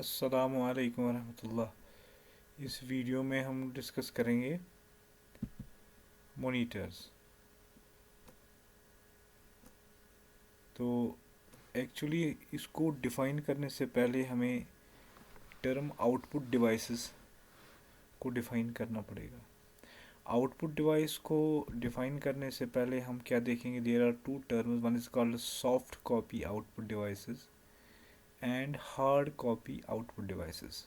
अस्सलामु अलैकुम वरहमतुल्लाह। इस वीडियो में हम डिस्कस करेंगे मॉनिटर्स। तो एक्चुअली इसको डिफ़ाइन करने से पहले हमें टर्म आउटपुट डिवाइसेस को डिफ़ाइन करना पड़ेगा। आउटपुट डिवाइस को डिफ़ाइन करने से पहले हम क्या देखेंगे, there are two terms, one is called soft copy output devices and hard copy output devices.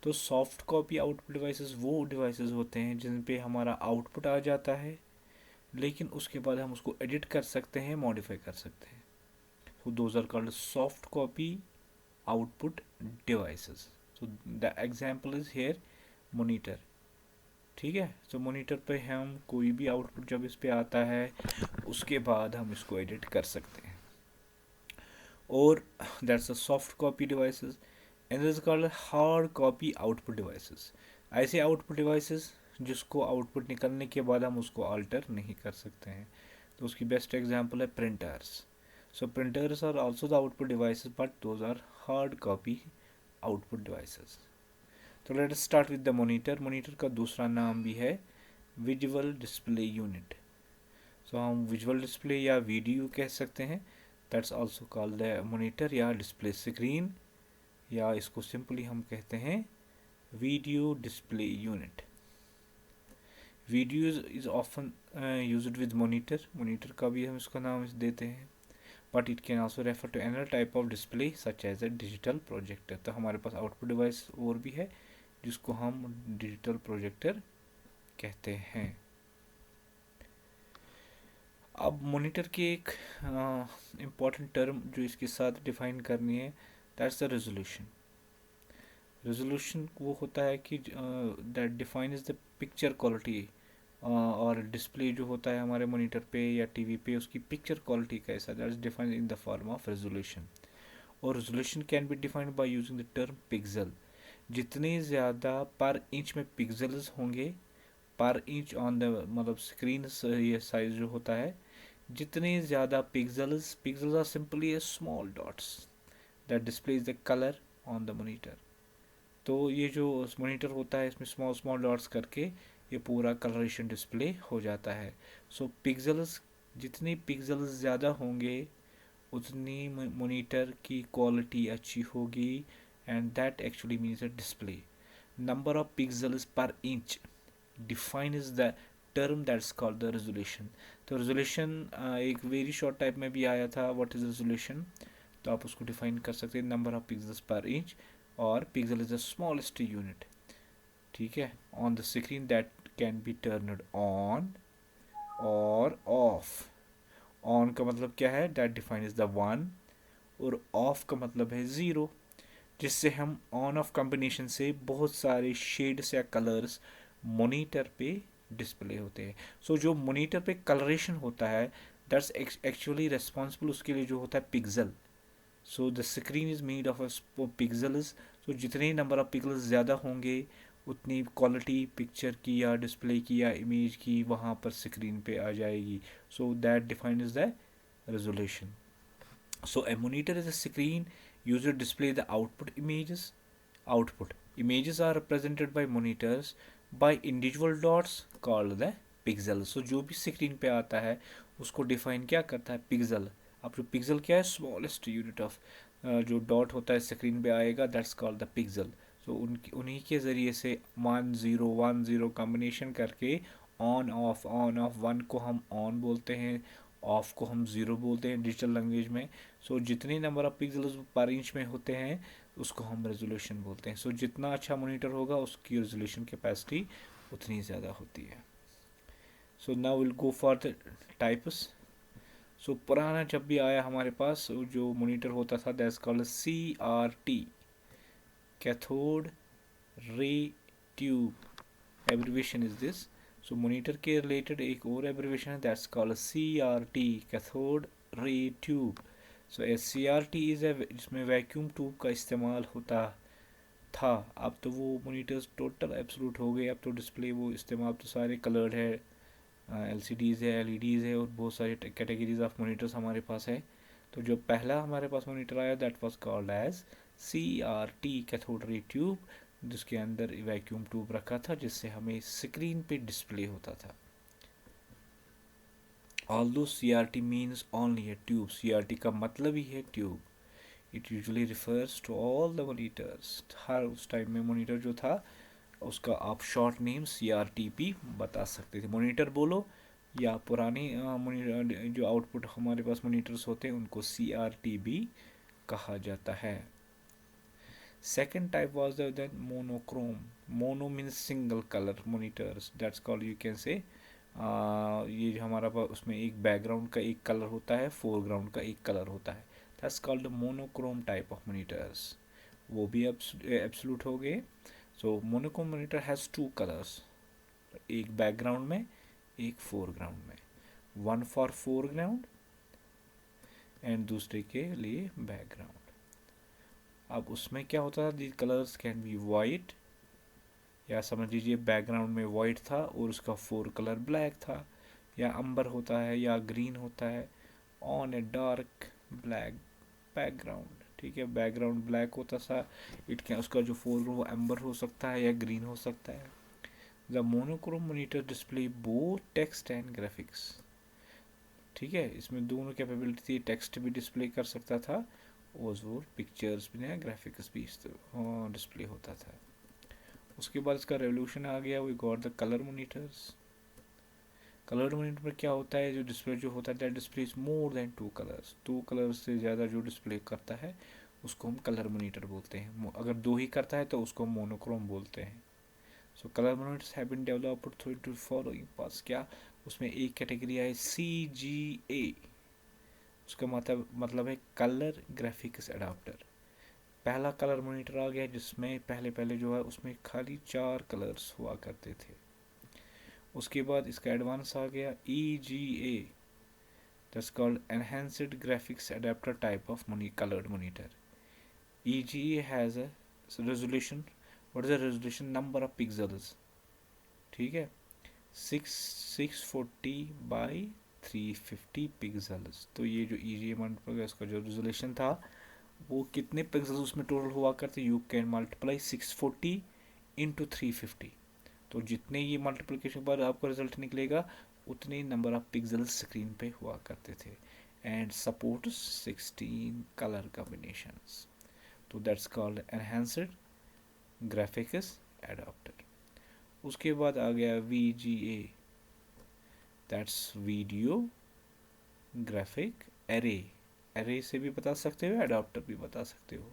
तो सॉफ्ट कॉपी आउटपुट डिवाइसेस वो डिवाइसेस होते हैं जिन पे हमारा आउटपुट आ जाता है, लेकिन उसके बाद हम उसको एडिट कर सकते हैं, मॉडिफाई कर सकते हैं। So those are called soft copy output devices. So the example is here monitor. ठीक है, सो मॉनिटर पे हम कोई भी आउटपुट जब इस पे आता है उसके बाद हम इसको एडिट कर सकते हैं, और that's a soft copy devices. And is called hard copy output devices. ऐसे आउटपुट डिवाइसेस जिसको आउटपुट निकलने के बाद हम उसको अल्टर नहीं कर सकते हैं। तो उसकी बेस्ट एग्जांपल है printers. So printers are also the output devices, but those are hard copy output devices. तो let us start with the monitor. Monitor का दूसरा नाम भी है विजुअल डिस्प्ले यूनिट। सो हम विजुअल डिस्प्ले या वीडीयू कह सकते हैं। That's also called the monitor या डिस्प्ले स्क्रीन, या इसको सिंपली हम कहते हैं video display unit. Video is often used with monitor. Monitor का भी हम इसका नाम देते हैं, but it can also refer to another type of display such as a digital projector. तो हमारे पास आउटपुट डिवाइस और भी है जिसको हम डिजिटल प्रोजेक्टर कहते हैं। अब मॉनिटर की एक इम्पॉर्टेंट टर्म जो इसके साथ डिफाइन करनी है, दैट्स द रेजोल्यूशन। रेजोल्यूशन वो होता है कि that defines the picture quality, और डिस्प्ले जो होता है हमारे मॉनिटर पे या टीवी पे, उसकी पिक्चर क्वालिटी कैसा, that is defined in the form of resolution. और resolution can be defined by using the term pixel. जितने ज़्यादा पर इंच में पिक्सल्स होंगे, पर इंच ऑन द मतलब स्क्रीन ये साइज जो होता है, जितने ज़्यादा pixels are simply a small dots that displays the colour on the monitor. तो ये जो मॉनिटर होता है इसमें स्मॉल स्मॉल डॉट्स करके ये पूरा कलरेशन डिस्प्ले हो जाता है। सो पिक्सल्स, जितनी पिक्सल्स ज़्यादा होंगे उतनी मॉनिटर की क्वालिटी अच्छी होगी, and that actually means a display. Number of pixels पर inch defines the term that's called the resolution। तो resolution एक वेरी शॉर्ट टाइप में भी आया था, what is resolution। तो आप उसको डिफाइन कर सकते हैं नंबर ऑफ पिक्सल्स पर इंच, और pixel is the smallest unit, ठीक है, on the screen that can be turned on और ऑफ। ऑन का मतलब क्या है, that define is the one, और ऑफ का मतलब है ज़ीरो, जिससे हम ऑन ऑफ कॉम्बिनेशन से बहुत सारे शेड्स या कलर्स मॉनिटर पे डिस्प्ले होते हैं। सो जो मॉनिटर पे कलरेशन होता है, दैट्स एक्चुअली रेस्पॉन्सिबल उसके लिए जो होता है pixel. So the screen is made of pixels. तो जितने नंबर ऑफ पिक्सल्स ज़्यादा होंगे उतनी क्वालिटी पिक्चर की या डिस्प्ले की या इमेज की वहाँ पर स्क्रीन पे आ जाएगी। So that defines the resolution. So a monitor is a screen used to display the output images. Output images are represented by monitors by individual dots called the pixels. So जो भी screen पे आता है उसको define क्या करता है, pixel. अब जो पिक्सल क्या है, स्मॉलेस्ट यूनिट ऑफ जो डॉट होता है स्क्रीन पे आएगा, दैट्स कॉल्ड द पिक्सल। सो उन्हीं के ज़रिए से 1 0 1 0 कॉम्बिनेशन करके ऑन ऑफ, वन को हम ऑन बोलते हैं, ऑफ को हम ज़ीरो बोलते हैं डिजिटल लैंग्वेज में। सो जितने नंबर ऑफ पिक्सल्स पर इंच में होते हैं उसको हम रेजोल्यूशन बोलते हैं। सो जितना अच्छा मॉनिटर होगा उसकी रेजोल्यूशन कैपेसिटी उतनी ज़्यादा होती है। So now will go for the types. So पुराना जब भी आया हमारे पास जो मॉनिटर होता था, that's called CRT, cathode ray tube abbreviation is this. So monitor के रिलेटेड एक और एब्रीवेशन है, that's called CRT, cathode ray tube. So CRT is जिसमें वैक्यूम ट्यूब का इस्तेमाल होता था। अब तो वो मोनीटर्स टोटल एब्सोल्यूट हो गए, अब तो डिस्प्ले वो इस्तेमाल तो सारे कलर्ड है, LCDs है, LEDs है, और बहुत सारी कैटेगरीज ऑफ मोनीटर्स हमारे पास है। तो जो पहला हमारे पास मोनीटर आया that was called as CRT cathode ray tube, जिसके अंदर वैक्यूम ट्यूब रखा था जिससे हमें स्क्रीन पे डिस्प्ले होता था। Although CRT means only a tube, CRT का मतलब ही है tube, it usually refers to all the monitors। हर उस टाइम में मॉनिटर जो था उसका आप शॉर्ट नेम CRTP बता सकते थे। मॉनिटर बोलो या पुराने जो आउटपुट हमारे पास मॉनिटर्स होते हैं उनको CRTB कहा जाता है। Second type was the monochrome। Mono means single color monitors, that's called, you can say, ये जो हमारा उसमें एक बैकग्राउंड का एक कलर होता है, फोरग्राउंड का एक कलर होता है, that's called monochrome type of monitors. वो भी एब्सोल्यूट हो गए। So monochrome monitor has two colours, एक बैकग्राउंड में एक फोरग्राउंड में, वन फॉर फोरग्राउंड एंड दूसरे के लिए बैकग्राउंड। अब उसमें क्या होता था, दी कलर्स कैन बी वाइट, या समझ लीजिए बैकग्राउंड में वाइट था और उसका फोर कलर ब्लैक था, या अंबर होता है या ग्रीन होता है on a dark black background. ठीक है, बैकग्राउंड ब्लैक होता था, इट कैन, उसका जो फोर वो अंबर हो सकता है या ग्रीन हो सकता है। The monochrome monitor display both text and graphics. ठीक है, इसमें दोनों कैपेबिलिटी थी, टेक्स्ट भी डिस्प्ले कर सकता था और पिक्चर्स भी या ग्राफिक्स भी डिस्प्ले होता था। उसके बाद इसका रेवोल्यूशन आ गया, we got the colour monitors. Colour monitor में क्या होता है, जो डिस्प्ले जो होता है that displays more than two colours, two colours से ज़्यादा जो डिस्प्ले करता है उसको हम कलर मॉनिटर बोलते हैं। अगर दो ही करता है तो उसको मोनोक्रोम बोलते हैं। So colour monitors have been developed through two following pass. क्या उसमें एक कैटेगरी है CGA, उसका मतलब है कलर ग्राफिक्स अडाप्टर। पहला कलर मॉनिटर आ गया जिसमें पहले जो है उसमें खाली 4 कलर्स हुआ करते थे। उसके बाद इसका एडवांस आ गया EGA, that's called enhanced graphics adapter type of coloured monitor. EGA has a resolution, what is the resolution, number of pixels. ठीक है, 640 बाई 350 पिक्सल्स। तो ये जो EGA मॉनिटर का इसका जो रेजोल्यूशन था वो कितने पिक्सल्स उसमें टोटल हुआ करते, यू कैन मल्टीप्लाई 640 इंटू 350। तो जितने ये मल्टीप्लिकेशन के बाद आपको रिजल्ट निकलेगा उतने नंबर ऑफ पिक्सल्स स्क्रीन पे हुआ करते थे। एंड सपोर्ट 16 कलर कॉम्बिनेशंस, तो that's called enhanced graphics adapter. उसके बाद आ गया VGA, that's video graphic array. Array से भी बता सकते हो, अडाप्टर भी बता सकते हो।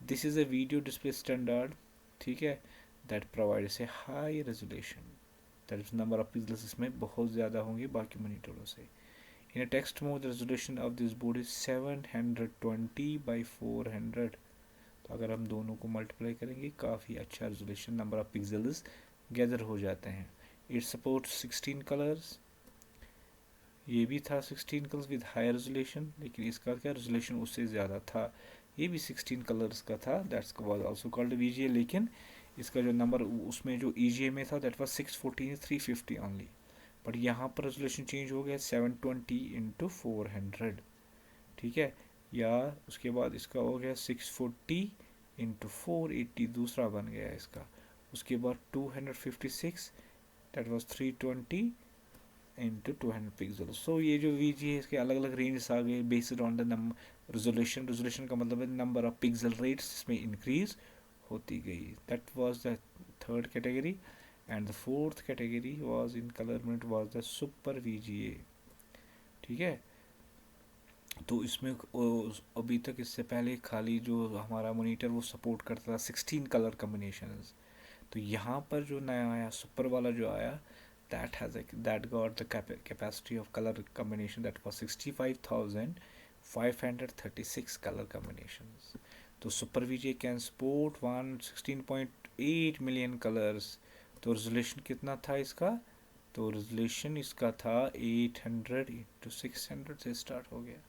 This is a video display standard, ठीक है, that provides a high resolution, that is number of pixels इसमें बहुत ज़्यादा होंगे बाकी मॉनिटरों से। In a text mode the resolution of this board is 720 by 400। तो अगर हम दोनों को मल्टीप्लाई करेंगे काफ़ी अच्छा resolution, number of pixels gather हो जाते हैं। इट सपोर्ट 16 कलर्स, ये भी था 16 कलर्स विद हाई रेजोल्यूशन, लेकिन इसका क्या रेजोल्यूशन उससे ज़्यादा था, ये भी 16 कलर्स का था, that's was also called VGA। लेकिन इसका जो नंबर उसमें जो EGA में था दैट वाज 640 350 ओनली, बट यहाँ पर रेजोल्यूशन चेंज हो गया 720 इंटू 400। ठीक है, या उसके बाद इसका हो गया 640 इंटू 480, दूसरा बन गया इसका। उसके बाद 256, दैट वाज 320 इंटू 200 पिक्सल। सो ये जो VGA है इसके अलग अलग रेंज आ गए based on the number resolution. Resolution का मतलब है नंबर ऑफ पिक्सल रेट्स इसमें इंक्रीज होती गई। That was the third category. And the fourth category was in colour minute was the super VGA। ठीक है, तो इसमें अभी तक इससे पहले खाली जो हमारा मॉनिटर वो सपोर्ट करता था 16 कलर कम्बिनेशंस। तो यहाँ पर जो नया आया सुपर वाला जो आया that got the capacity of color combination that was 65,536 color combinations. तो super VGA can support 116.8 million colours. तो रेजोल्यूशन कितना था इसका, तो रेजोल्यूशन इसका था 800 इंटू 600 से स्टार्ट हो गया।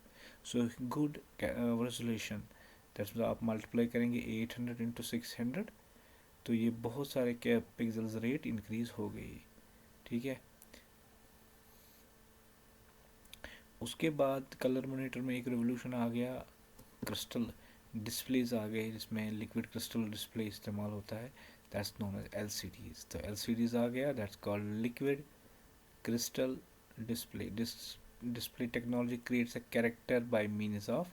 सो गुड रेजोल्यूशन, दैट्स आप मल्टीप्लाई करेंगे 800 इंटू 600 तो ये बहुत सारे पिक्सल्स रेट इंक्रीज हो गई। ठीक है, उसके बाद कलर मॉनिटर में एक रेवोल्यूशन आ गया क्रिस्टल। डिस्प्लेज आ गए जिसमें लिक्विड क्रिस्टल डिस्प्ले इस्तेमाल होता है, दैट्स नोन एज LCDs। तो LCDs आ गया, that's called liquid crystal display. This display technology creates a character by means of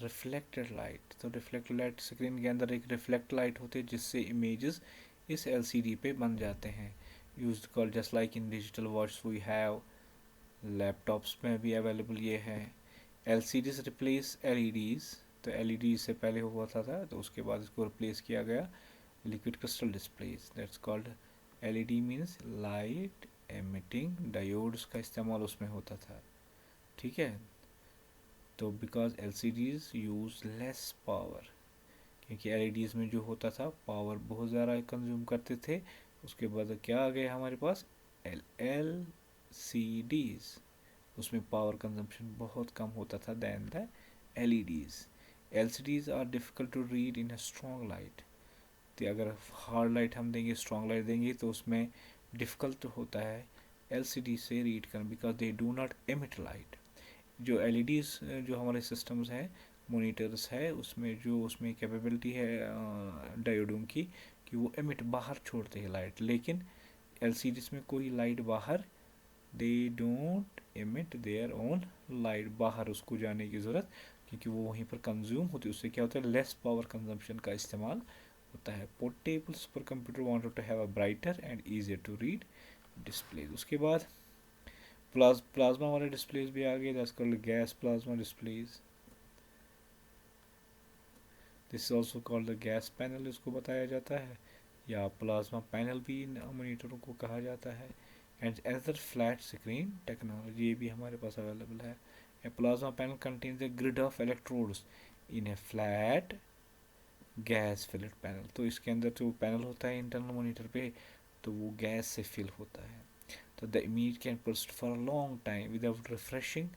reflected light। तो reflected light स्क्रीन के अंदर एक रिफ्लेक्ट लाइट होती है जिससे इमेजेस इस LCD पे बन जाते हैं। Use call just like in digital watch we have, laptops में भी अवेलेबल ये है। LCDs replace LEDs। तो LED से पहले हुआ था तो उसके बाद इसको रिप्लेस किया गया liquid crystal displays, that's called LED means light emitting diodes का इस्तेमाल उसमें होता था। ठीक है, तो because LCDs use less power, क्योंकि LEDs में जो होता था पावर बहुत ज़्यादा कंज्यूम करते थे। उसके बाद क्या आ गया हमारे पास LCDs, उसमें पावर कंजम्पशन बहुत कम होता था than the LEDs। LCDs are difficult to read in a strong light. तो अगर हार्ड लाइट हम देंगे, स्ट्रॉन्ग लाइट देंगे तो उसमें डिफ़िकल्ट होता है LCD से रीड करना, because they do not emit light. जो LEDs जो हमारे सिस्टम्स हैं, मोनीटर्स है, उसमें कैपेबिलिटी है डायोडों की कि वो एमिट बाहर छोड़ते हैं लाइट, लेकिन LCDs में कोई लाइट बाहर, they don't emit their own light, बाहर उसको जाने की ज़रूरत, क्योंकि वो वहीं पर कंज्यूम होती है। उससे क्या होता है, लेस पावर कंजम्पशन का इस्तेमाल होता है। Portable super computer wanted to have a brighter and easier to read displays. उसके बाद प्लाज्मा वाले डिस्प्लेज भी आ गए, that's called gas plasma displays. This is also called the gas panel, इसको बताया जाता है, या प्लाज्मा पैनल भी इन मॉनिटरों को कहा जाता है। And other flat screen technology, ये भी हमारे पास अवेलेबल है। A plasma panel contains a grid of electrodes in a flat gas filled panel. तो इसके अंदर जो पैनल होता है इंटरनल मॉनिटर पे, तो वो गैस से फिल होता है। तो the image can pursed for a long time without refreshing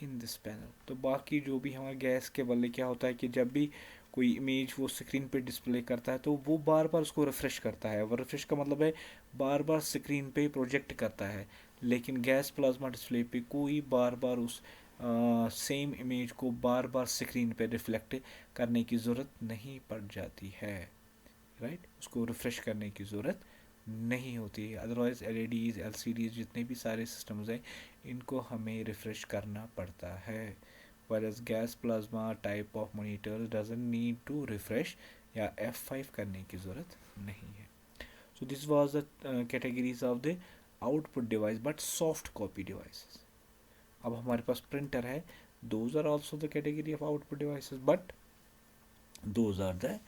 in this panel. तो बाकी जो भी हमारे गैस के बदले क्या होता है कि जब भी कोई इमेज वो स्क्रीन पे डिस्प्ले करता है तो वो बार बार उसको रिफ्रेश करता है। वो रिफ्रेश का मतलब है बार बार स्क्रीन पे प्रोजेक्ट करता है, लेकिन गैस प्लाज्मा डिस्प्ले पे कोई बार बार उस सेम इमेज को बार बार स्क्रीन पे रिफ्लेक्ट करने की ज़रूरत नहीं पड़ जाती है, राइट। उसको रिफ्रेश करने की ज़रूरत नहीं होती है। अदरवाइज LEDs LCDs जितने भी सारे सिस्टम्स हैं इनको हमें रिफ्रेश करना पड़ता है। whereas gas plasma type of monitor doesn't need to refresh या F5 करने की ज़रूरत नहीं है। So this was the categories of the output device but soft copy devices. अब हमारे पास प्रिंटर है, those are also the category of output devices but those are the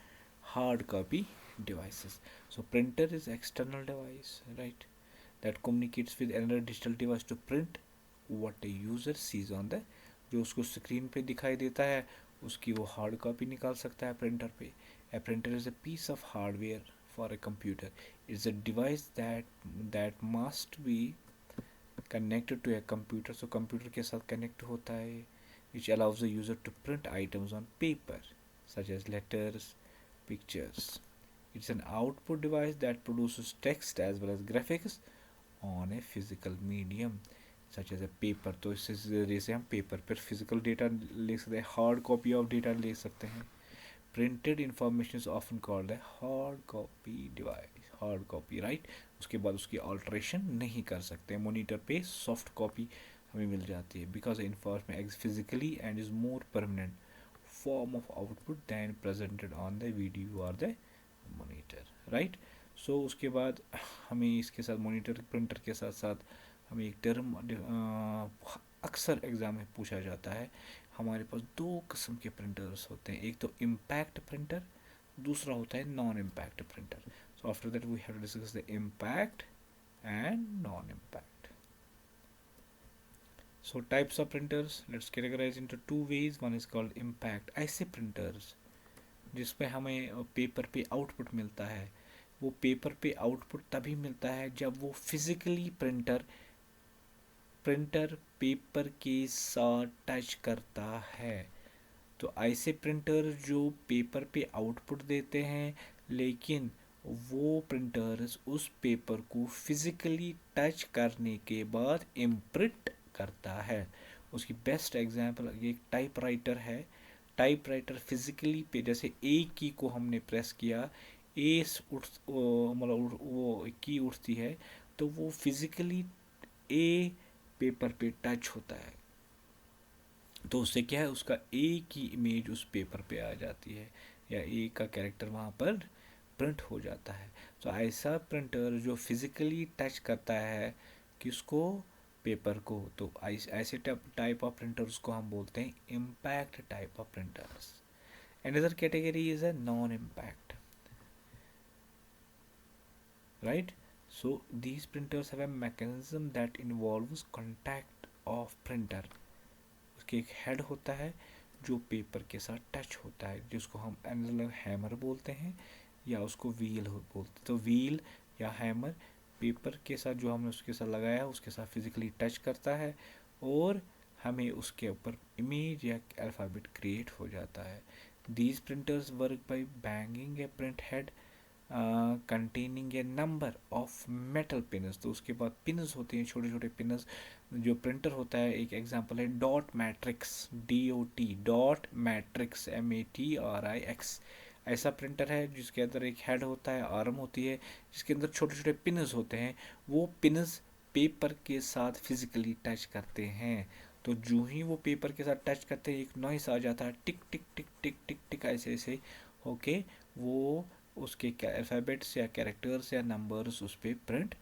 hard copy devices. So printer is external device, right, that communicates with another digital device to print what a user sees on the, जो उसको screen पे दिखाई देता है उसकी वो hard copy निकाल सकता है प्रिंटर पे। A printer is a piece of hardware for a computer, it's a device that must be connected to a computer. So computer के साथ कनेक्ट होता है, which allows the user to print items on paper such as letters, pictures. It's an output device that produces text as well as graphics on a physical medium such as a paper। तो इससे जरिए से हम paper पर physical data ले सकते हैं, hard copy of data ले सकते हैं। Printed information is often called है hard copy device, hard copy, right. उसके बाद उसकी ऑल्ट्रेशन नहीं कर सकते। मोनीटर पे सॉफ्ट कॉपी हमें मिल जाती है because information physically and is more permanent form of output than presented on the video or the monitor, right। so उसके बाद हमें इसके साथ मॉनिटर प्रिंटर के साथ साथ हमें एक टर्म अक्सर एग्ज़ाम में पूछा जाता है। हमारे पास दो किस्म के प्रिंटर्स होते हैं, एक तो इम्पैक्ट प्रिंटर, दूसरा होता है non impact printer. So after that we have to discuss the impact and non impact. So types of printers, let's categorize into two ways. One is called impact, ऐसे printers जिसपे हमें paper पे output मिलता है। वो paper पे output तभी मिलता है जब वो फिजिकली प्रिंटर पेपर के साथ टच करता है। तो ऐसे प्रिंटर जो पेपर पे आउटपुट देते हैं लेकिन वो प्रिंटर्स उस पेपर को फिजिकली टच करने के बाद इम्प्रिंट करता है। उसकी बेस्ट एग्जांपल एक टाइपराइटर है। टाइपराइटर फिजिकली पे, जैसे ए की को हमने प्रेस किया, ए मतलब वो की उठती है, तो वो फिजिकली ए पेपर पे टच होता है, तो उससे क्या है, उसका ए की इमेज उस पेपर पे आ जाती है, या ए का कैरेक्टर वहाँ पर प्रिंट हो जाता है। तो ऐसा प्रिंटर जो फिजिकली टच करता है किसको, पेपर को, तो ऐसे टाइप ऑफ प्रिंटर्स को हम बोलते हैं impact type of printers. Another category is a non-impact, right? So these printers have a mechanism that involves contact of printer. उसके एक हेड होता है जो पेपर के साथ टच होता है, जिसको हम एंगुलर हैमर बोलते हैं, या उसको व्हील बोलते हैं। तो व्हील या हैमर पेपर के साथ जो हमने उसके साथ लगाया है उसके साथ फिजिकली टच करता है, और हमें उसके ऊपर इमेज या अल्फ़ाबेट क्रिएट हो जाता है। These printers work by banging a print head containing a number of metal pins। तो उसके बाद पिन्स होते हैं, छोटे छोटे पिन्स। जो प्रिंटर होता है, एक एग्जांपल है dot matrix, DOT, dot matrix, MATRIX। ऐसा प्रिंटर है जिसके अंदर एक हेड होता है, आर्म होती है, जिसके अंदर छोटे छोटे पिन्स होते हैं। वो पिन्स पेपर के साथ फिजिकली टच करते हैं, तो जो ही वो पेपर के साथ टच करते हैं एक नॉइस आ जाता है, टिक टिक टिक टिक टिक टिक, ऐसे ऐसे होके वो उसके अल्फ़ाबेट्स या कैरेक्टर्स या नंबर्स उस पर प्रिंट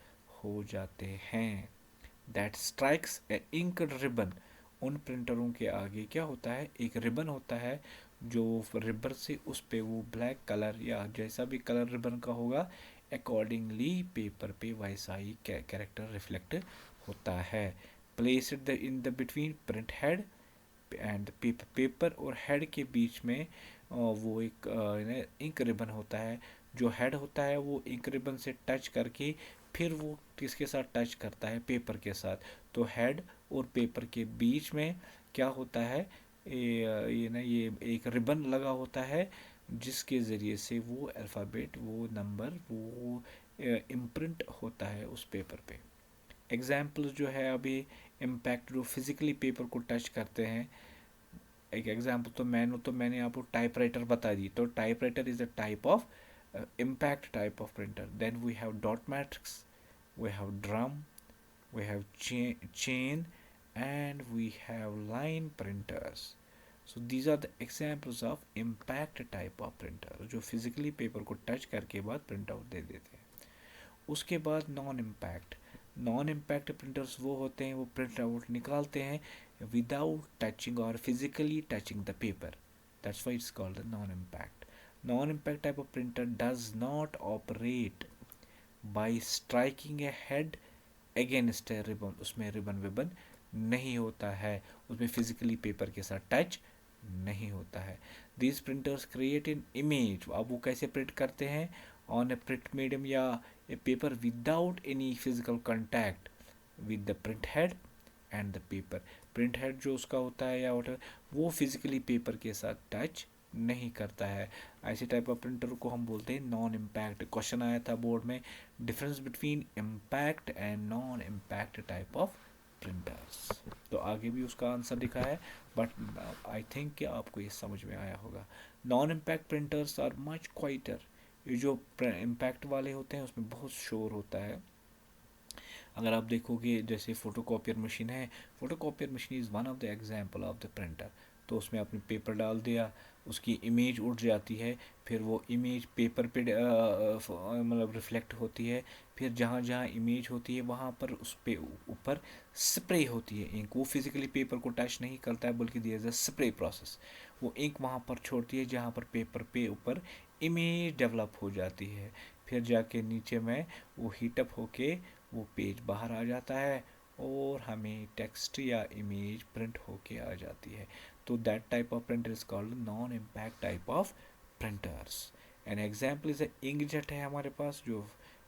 हो जाते हैं। That strikes A inked ribbon. उन प्रिंटरों के आगे क्या होता है, एक रिबन होता है, जो रिबन से उस पे वो ब्लैक कलर या जैसा भी कलर रिबन का होगा अकॉर्डिंगली पेपर पे वैसा ही कैरेक्टर रिफ्लेक्ट होता है। Place it in the between print head and paper. Paper और हेड के बीच में वो एक इंक रिबन होता है। जो हेड होता है वो इंक रिबन से टच करके फिर वो किसके साथ टच करता है, पेपर के साथ। तो हेड और पेपर के बीच में क्या होता है, ये एक रिबन लगा होता है, जिसके ज़रिए से वो अल्फ़ाबेट, वो नंबर, वो इम्प्रिंट होता है उस पेपर पे। एग्जाम्पल्स जो है अभी इम्पैक्ट जो फिजिकली पेपर को टच करते हैं, एक एग्जाम्पल तो मैंने आपको टाइपराइटर बता दी। तो typewriter is a type of impact type of printer. Then we have dot matrix, we have drum, we have chain, and we have line printers. So these are the examples of impact type of printer जो physically paper को touch करके बाद print out दे देते हैं। उसके बाद non impact printers वो होते हैं वो प्रिंट आउट निकालते हैं विदाउट टचिंग और physically touching the paper. That's why it's called the non impact. Non impact type of printer does not operate bye striking A head against A ribbon. उसमें ribbon विबन नहीं होता है, उसमें physically paper के साथ touch नहीं होता है। This printers create an image. अब वो कैसे प्रिंट करते हैं, ऑन ए प्रिंट मीडियम या a paper without any physical contact with the print head and the paper. Print head जो उसका होता है या वो फिजिकली पेपर के साथ टच नहीं करता है। ऐसे टाइप ऑफ प्रिंटर को हम बोलते हैं नॉन इम्पैक्ट। क्वेश्चन आया था बोर्ड में, difference between impact and non impact type of printers. तो आगे भी उसका आंसर लिखा है, बट आई थिंक कि आपको ये समझ में आया होगा। Non impact printers are much quieter. ये जो इम्पैक्ट वाले होते हैं उसमें बहुत शोर होता है। अगर आप देखोगे जैसे फोटोकॉपियर मशीन है, photocopier machine is one of the example of the printer. तो उसमें आपने पेपर डाल दिया, उसकी इमेज उड़ जाती है, फिर वो इमेज पेपर पे मतलब रिफ्लेक्ट होती है, फिर जहाँ जहाँ इमेज होती है वहाँ पर उस पे ऊपर स्प्रे होती है इंक। वो फिजिकली पेपर को टच नहीं करता है बल्कि दिया जाए स्प्रे प्रोसेस, वो इंक वहाँ पर छोड़ती है जहाँ पर पेपर पे ऊपर इमेज डेवलप हो जाती है। फिर जाके नीचे में वो हीटअप होके वो पेज बाहर आ जाता है और हमें टेक्स्ट या इमेज प्रिंट होके आ जाती है। तो that type of printer is called non impact type of printers. An example is inkjet है हमारे पास जो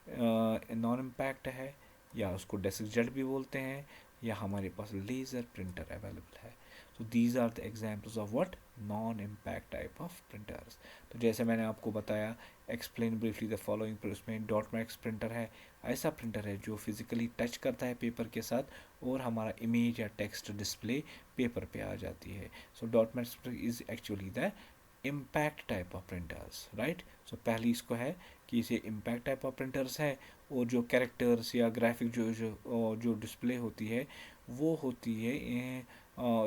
नॉन इम्पैक्ट है, या उसको डेस्क जेट भी बोलते हैं, या हमारे पास लेज़र प्रिंटर अवेलेबल है। So these are the examples of what non impact type of printers. तो जैसे मैंने आपको बताया, एक्सप्लेन ब्रीफली द फॉलोइंग, उसमें डॉट मैट्रिक्स प्रिंटर है, ऐसा प्रिंटर है जो फिजिकली टच करता है पेपर के साथ और हमारा इमेज या टेक्स्ट डिस्प्ले पेपर पे आ जाती है। So dot matrix is actually the impact type of printers, right. So पहली इसको है कि इसे इम्पैक्ट टाइप ऑफ प्रिंटर्स है, और जो कैरेक्टर्स या ग्राफिक जो डिस्प्ले होती है वो होती है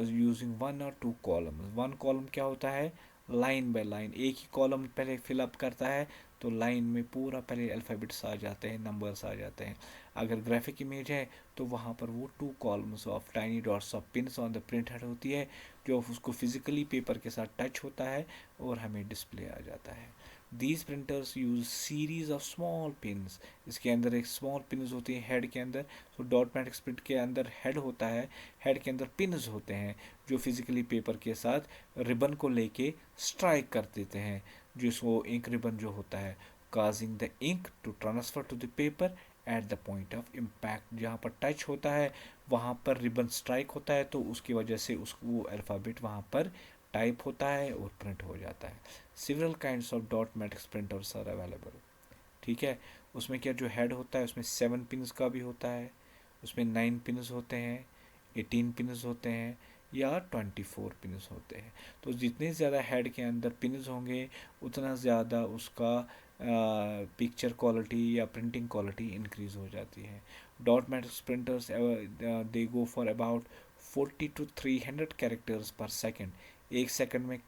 यूजिंग वन और टू कॉलम। वन कॉलम क्या होता है, लाइन बाय लाइन, एक ही कॉलम पहले फिलअप करता है, तो लाइन में पूरा पहले अल्फ़ाबेट्स आ जाते हैं, नंबर्स आ जाते हैं। अगर ग्राफिक इमेज है तो वहाँ पर वो two columns of tiny dots of pins on the print head होती है, जो उसको फिजिकली पेपर के साथ टच होता है और हमें डिस्प्ले आ जाता है। These printers use series of small pins, इसके अंदर एक स्मॉल पिन्स होती है हेड के अंदर। तो डॉट मैट्रिक्स प्रिंट के अंदर हेड होता है, हेड के अंदर पिन्स होते हैं जो फिजिकली पेपर के साथ रिबन को लेके स्ट्राइक कर देते हैं, जिसको इंक रिबन जो होता है, causing the ink to transfer to the paper at the point of impact. जहाँ पर टच होता है वहाँ पर रिबन स्ट्राइक होता है, तो उसकी वजह से वो अल्फ़ाबेट वहाँ पर टाइप होता है और प्रिंट हो जाता है। Several kinds of dot matrix printers are available, ठीक है। उसमें क्या, जो हेड होता है उसमें 7 पिन्स का भी होता है, उसमें 9 पिन्स होते हैं, 18 पिन्स होते हैं, या 24 पिन्स होते हैं। तो जितने ज़्यादा हेड के अंदर पिन्स होंगे उतना ज़्यादा उसका पिक्चर क्वालिटी या प्रिंटिंग क्वालिटी इंक्रीज़ हो जाती है। Dot matrix printers they go for about 40 to 300 characters पर सेकेंड। एक सेकंड में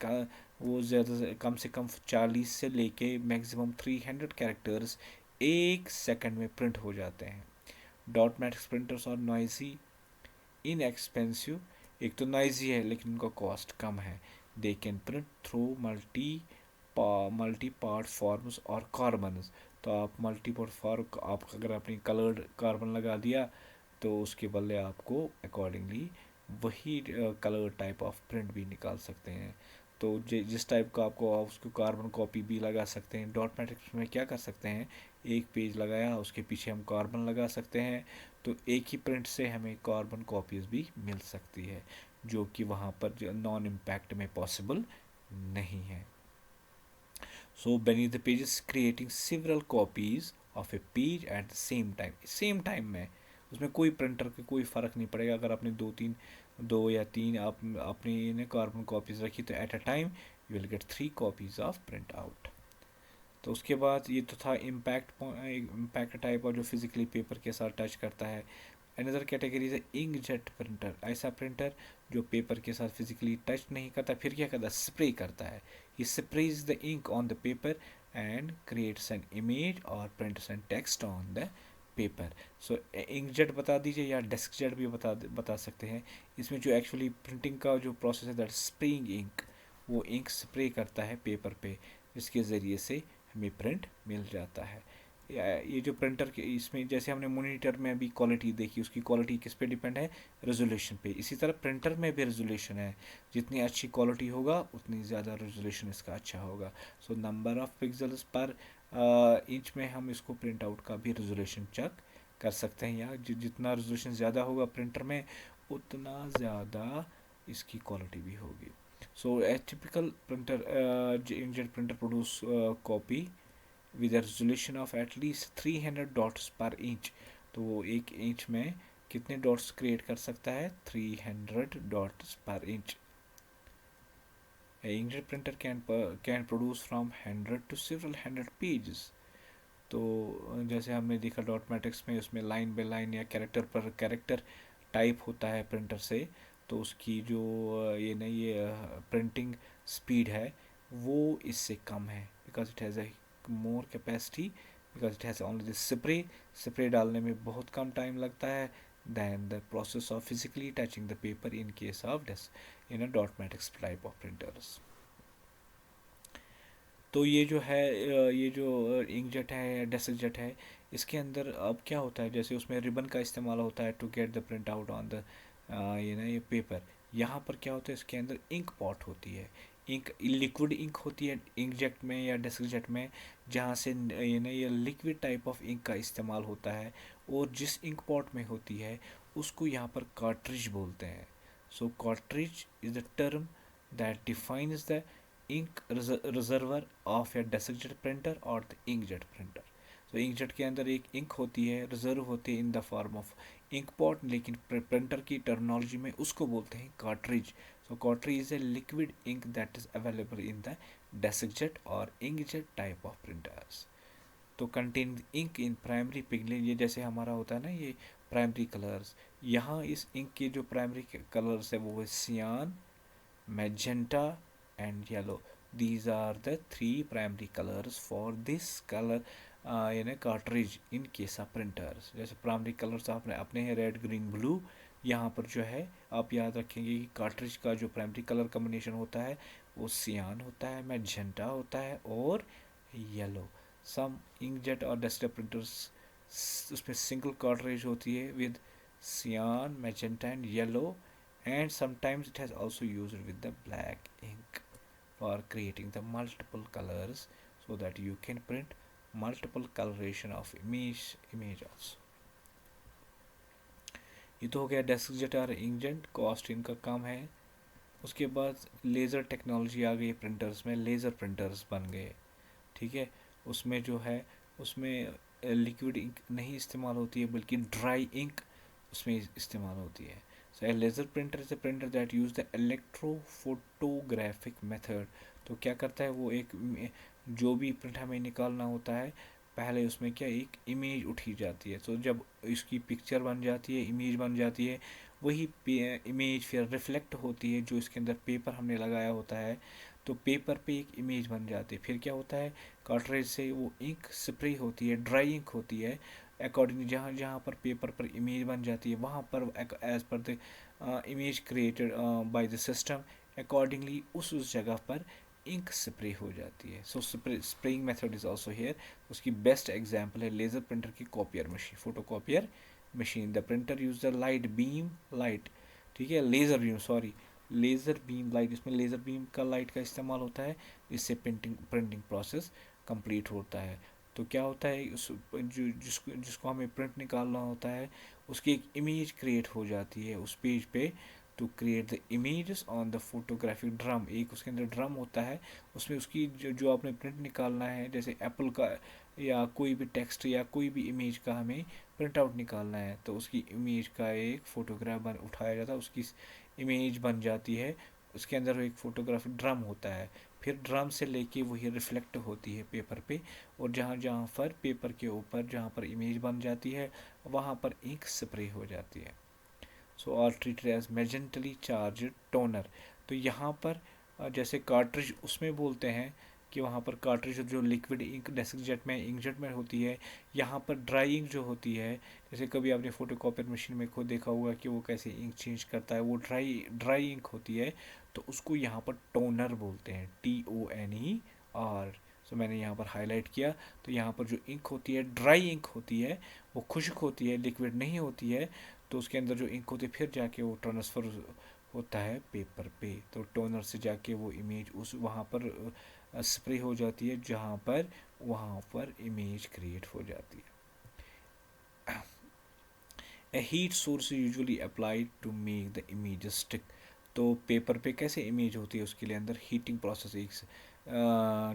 वो ज़्यादा से कम 40 से लेके मैक्सिमम 300 कैरेक्टर्स एक सेकंड में प्रिंट हो जाते हैं। डॉट मैट्रिक्स प्रिंटर्स और नॉइजी, इनएक्सपेंसिव, एक तो नॉइजी है लेकिन उनका कॉस्ट कम है। They can print through multi part forms और कार्बन्स। तो आप मल्टी पार्ट फॉर्म, आप अगर अपनी कलर्ड कार्बन लगा दिया तो उसके बदले आपको अकॉर्डिंगली वही कलर टाइप ऑफ प्रिंट भी निकाल सकते हैं। तो जिस टाइप का आपको, आप उसको कार्बन कॉपी भी लगा सकते हैं। डॉट मैट्रिक्स में क्या कर सकते हैं, एक पेज लगाया उसके पीछे हम कार्बन लगा सकते हैं, तो एक ही प्रिंट से हमें कार्बन कॉपीज़ भी मिल सकती है, जो कि वहाँ पर नॉन इम्पैक्ट में पॉसिबल नहीं है। सो beneath the pages creating several copies of a page at the same time में उसमें कोई प्रिंटर के कोई फ़र्क नहीं पड़ेगा। अगर आपने दो या तीन आप अपनी कार्बन कॉपीज़ रखी तो at a time you will get 3 copies of print out. तो उसके बाद ये तो था इम्पैक्ट टाइप, और जो फिजिकली पेपर के साथ टच करता है। अनदर कैटेगरी है इंकजेट प्रिंटर, ऐसा प्रिंटर जो पेपर के साथ फिजिकली टच नहीं करता, फिर क्या करता है, स्प्रे करता है। He sprays the ink on the paper and creates an image और prints an text on the paper. So inkjet बता दीजिए या डेस्कजेट भी बता सकते हैं। इसमें जो एक्चुअली प्रिंटिंग का जो प्रोसेस है, दैट स्प्रेइंग इंक, वो इंक स्प्रे करता है पेपर पे, जिसके ज़रिए से हमें प्रिंट मिल जाता है। ये जो प्रिंटर के इसमें, जैसे हमने मॉनिटर में भी क्वालिटी देखी, उसकी क्वालिटी किस पे डिपेंड है, रेजोल्यूशन पे। इसी तरह प्रिंटर में भी रेजोल्यूशन है, जितनी अच्छी क्वालिटी होगा उतनी ज़्यादा रेजोल्यूशन इसका अच्छा होगा। सो नंबर ऑफ पिक्सल्स पर इंच में हम इसको प्रिंट आउट का भी रेजोल्यूशन चेक कर सकते हैं, या जितना रेजोल्यूशन ज़्यादा होगा प्रिंटर में उतना ज़्यादा इसकी क्वालिटी भी होगी। So a typical printer, inkjet printer produce copy with resolution of at least 300 dots per inch. तो वो एक इंच में कितने डॉट्स क्रिएट कर सकता है, 300 dots per inch. Inkjet printer can produce from 100 to several 100 pages. तो जैसे हमने देखा डॉट मैट्रिक्स में, उसमें लाइन बाय लाइन या कैरेक्टर पर कैरेक्टर टाइप होता है प्रिंटर से, तो उसकी जो ये प्रिंटिंग स्पीड है वो इससे कम है, because it has a more capacity, because it has only this spray डालने में बहुत कम टाइम लगता है than the process of physically touching the paper in case of in a dot matrix type of printers. तो ये जो है, ये जो इंकजेट है या डेस्कजेट है, इसके अंदर अब क्या होता है, जैसे उसमें रिबन का इस्तेमाल होता है to get the print out on the ये पेपर। यहाँ पर क्या होता है, इसके अंदर इंक पॉट होती है, इंक लिक्विड इंक होती है इंकजेट में या डेस्कजेट में, जहाँ से ये लिक्विड टाइप ऑफ इंक का इस्तेमाल होता है, और जिस इंक पॉट में होती है उसको यहाँ पर कार्ट्रिज बोलते हैं। So cartridge is the term that defines the ink reservoir of a designated printer or the inkjet printer. So inkjet के अंदर एक इंक होती है, रिजर्व होती है in the form of ink pot, लेकिन प्रिंटर की टर्मिनोलॉजी में उसको बोलते हैं cartridge. So cartridge is a liquid ink that is available in the desiccant or inkjet type of printers. तो contain ink in primary pigment, ये जैसे हमारा होता है ना ये प्राइमरी कलर्स, यहाँ इस इंक के जो प्राइमरी कलर्स है वो cyan, magenta and yellow. These are the three primary colours for this colour यानी cartridge in case of printers. जैसे प्राइमरी कलर्स आपने अपने हैं रेड ग्रीन ब्लू, यहाँ पर जो है आप याद रखेंगे कि कार्ट्रिज का जो प्राइमरी कलर कम्बिनेशन होता है वो सियान होता है, मैजेंटा होता है और येलो. सम इंकजेट और डेस्कटॉप प्रिंटर्स उसमें सिंगल कार्ट्रिज होती है with cyan, magenta and yellow, and sometimes it has also used with the black ink for creating the multiple colors so that you can print multiple coloration of image also. ये तो हो गया DeskJet और inkjet, cost इनका कम है. उसके बाद laser technology आ गई प्रिंटर्स में, लेज़र प्रिंटर्स बन गए. ठीक है, उसमें जो है उसमें लिक्विड इंक नहीं इस्तेमाल होती है बल्कि ड्राई इंक उसमें इस्तेमाल होती है. So a laser printer is a printer that use the electrophotographic method. तो क्या करता है वो, एक जो भी प्रिंट हमें निकालना होता है पहले उसमें क्या एक इमेज उठी जाती है. तो जब इसकी पिक्चर बन जाती है, इमेज बन जाती है, वही इमेज फिर रिफ्लेक्ट होती है जो इसके अंदर पेपर हमने लगाया होता है, तो पेपर पे एक इमेज बन जाती है. फिर क्या होता है, कार्ट्रिज से वो इंक स्प्रे होती है, ड्राई इंक होती है, अकॉर्डिंग जहाँ जहाँ पर पेपर पर इमेज बन जाती है वहाँ पर as per the image created by the system accordingly उस जगह पर इंक स्प्रे हो जाती है. So spraying method is also here. उसकी बेस्ट एग्जांपल है लेज़र प्रिंटर की copier machine, photo copier machine. The printer use the light beam light, ठीक है, laser beam, sorry, laser beam light. इसमें लेज़र बीम का लाइट का इस्तेमाल होता है, इससे प्रिंटिंग प्रोसेस कंप्लीट होता है. तो क्या होता है, उस जिसको हमें प्रिंट निकालना होता है उसकी एक इमेज क्रिएट हो जाती है उस पेज पे. To create the images on the photographic drum, एक उसके अंदर ड्रम होता है, उसमें उसकी जो आपने प्रिंट निकालना है, जैसे एप्पल का या कोई भी टेक्स्ट या कोई भी इमेज का हमें प्रिंट आउट निकालना है, तो उसकी इमेज का एक फ़ोटोग्राफ उठाया जाता है, उसकी इमेज बन जाती है. उसके अंदर एक फ़ोटोग्राफिक ड्रम होता है, फिर ड्रम से लेके वही रिफ्लेक्ट होती है पेपर पे, और जहाँ जहाँ पर पेपर के ऊपर जहाँ पर इमेज बन जाती है वहाँ पर इंक स्प्रे हो जाती है. So all treated as magnetically charge toner. तो यहाँ पर जैसे कार्ट्रिज उसमें बोलते हैं कि वहाँ पर कार्ट्रिज जो लिक्विड इंक डेस्कजेट में इंकजेट में होती है, यहाँ पर ड्राई इंक जो होती है, जैसे कभी आपने फोटो कॉपियर मशीन में खुद देखा होगा कि वो कैसे इंक चेंज करता है, वो ड्राई इंक होती है, तो उसको यहाँ पर टोनर बोलते हैं, TONER. सो मैंने यहाँ पर हाईलाइट किया. तो यहाँ पर जो इंक होती है ड्राई इंक होती है, वो खुश्क होती है, लिक्विड नहीं होती है, तो उसके अंदर जो इंक होती है फिर जाके वो ट्रांसफ़र होता है पेपर पे. तो टोनर से जाके वो इमेज उस वहाँ पर स्प्रे हो जाती है जहाँ पर वहाँ पर इमेज क्रिएट हो जाती है. A heat source usually applied to make the image stick. तो पेपर पे कैसे इमेज होती है उसके लिए अंदर हीटिंग प्रोसेस एक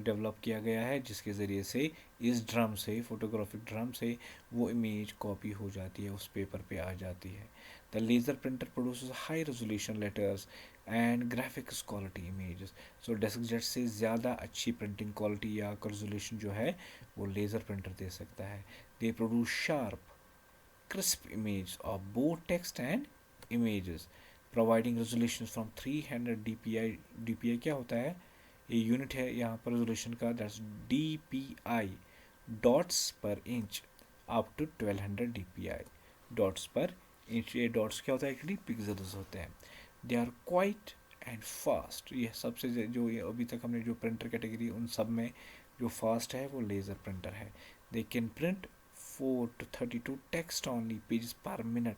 डेवलप किया गया है जिसके ज़रिए से इस ड्रम से, फोटोग्राफिक ड्रम से वो इमेज कॉपी हो जाती है, उस पेपर पे आ जाती है. The laser printer produces high resolution letters and graphics quality images. So DeskJet से ज़्यादा अच्छी प्रिंटिंग क्वालिटी या रेजोल्यूशन जो है वो लेज़र प्रिंटर दे सकता है. They produce sharp crisp image of both text and images providing resolutions from 300 dpi. dpi क्या होता है, ये यूनिट है यहाँ पर रेजोल्यूशन का, that's dpi dots per inch up to 1200 dpi dots per inch. ये डॉट्स क्या होता है, एक्चुअली पिक्सल्स होते हैं. They are quiet and fast. ये सबसे जो ये अभी तक हमने जो प्रिंटर कैटेगरी उन सब में जो फास्ट है वो लेज़र प्रिंटर है. They can print 4 to 32 text only pages पर मिनट.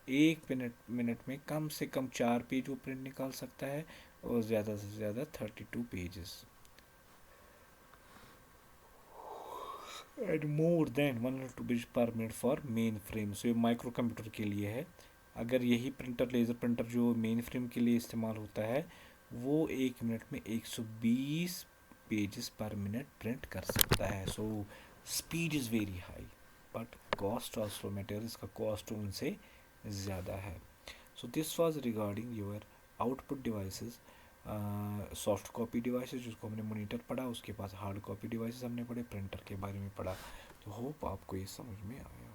एक मिनट में कम से कम 4 पेज वो प्रिंट निकाल सकता है और ज़्यादा से ज़्यादा 32 pages. And more than 102 page per minute for main frame. So ये माइक्रो कंप्यूटर के लिए है. अगर यही प्रिंटर, लेज़र प्रिंटर जो मेन फ्रेम के लिए इस्तेमाल होता है, वो 1 मिनट में 120 पेजेस पर मिनट प्रिंट कर सकता है. So speed is very high, but cost also matter, इसका कॉस्ट उनसे ज़्यादा है. So this was regarding your output devices. Soft copy devices जिसको हमने मॉनिटर पढ़ा, उसके पास हार्ड कॉपी डिवाइसेस हमने पढ़े, प्रिंटर के बारे में पढ़ा. तो होप आपको ये समझ में आया.